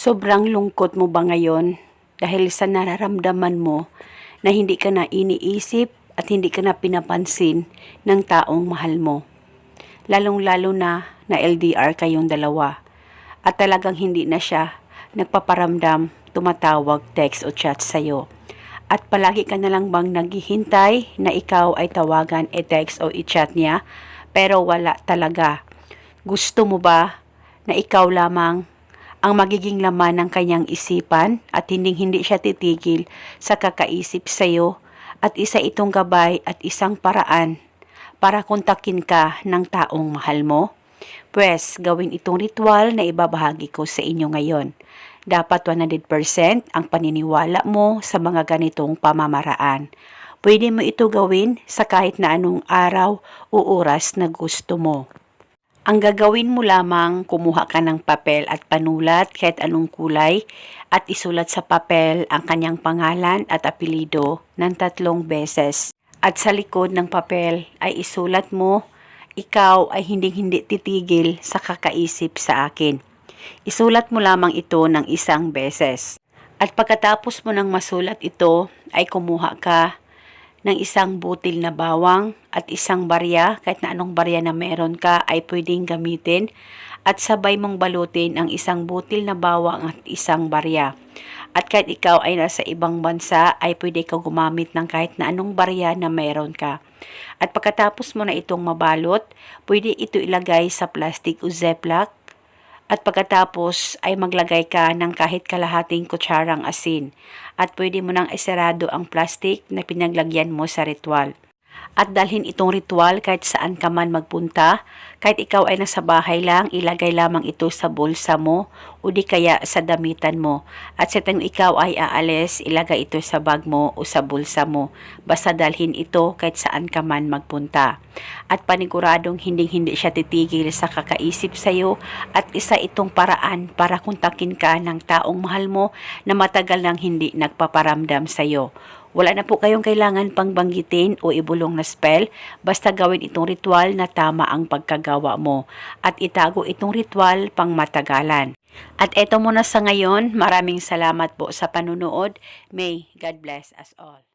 Sobrang lungkot mo ba ngayon dahil sa nararamdaman mo na hindi ka na iniisip at hindi ka na pinapansin ng taong mahal mo? Lalong-lalo na LDR kayong dalawa at talagang hindi na siya nagpaparamdam, tumatawag, text o chat sa'yo. At palagi ka na lang bang naghihintay na ikaw ay tawagan, text o i-chat niya pero wala talaga. Gusto mo ba na ikaw lamang ang magiging laman ng kanyang isipan at hindi siya titigil sa kakaisip sa iyo at isa itong gabay at isang paraan para kontakin ka ng taong mahal mo? Pwes, gawin itong ritual na ibabahagi ko sa inyo ngayon. Dapat 100% ang paniniwala mo sa mga ganitong pamamaraan. Pwede mo ito gawin sa kahit na anong araw o oras na gusto mo. Ang gagawin mo lamang, kumuha ka ng papel at panulat kahit anong kulay at isulat sa papel ang kanyang pangalan at apelido ng 3 beses. At sa likod ng papel ay isulat mo, ikaw ay hindi titigil sa kakaisip sa akin. Isulat mo lamang ito ng 1 beses. At pagkatapos mo ng masulat ito ay kumuha ka ng 1 butil na bawang at 1 barya, kahit na anong barya na meron ka ay pwedeng gamitin at sabay mong balutin ang 1 butil na bawang at 1 barya. At kahit ikaw ay nasa ibang bansa ay pwede ka gumamit ng kahit na anong barya na meron ka. At pagkatapos mo na itong mabalot, pwede ito ilagay sa plastic o ziplock. At pagkatapos ay maglagay ka ng kahit kalahating kutsarang asin at pwede mo nang isarado ang plastic na pinaglagyan mo sa ritual. At dalhin itong ritual kahit saan ka man magpunta, kahit ikaw ay nasa bahay lang, ilagay lamang ito sa bulsa mo o di kaya sa damitan mo. At sa tuwing ikaw ay aalis, ilagay ito sa bag mo o sa bulsa mo. Basta dalhin ito kahit saan ka man magpunta. At paniguradong hindi siya titigil sa kakaisip sa iyo at isa itong paraan para kontakin ka ng taong mahal mo na matagal nang hindi nagpaparamdam sa iyo. Wala na po kayong kailangan pang banggitin o ibulong na spell, basta gawin itong ritual na tama ang pagkagawa mo at itago itong ritual pang matagalan. At eto muna sa ngayon, maraming salamat po sa panunood. May God bless us all.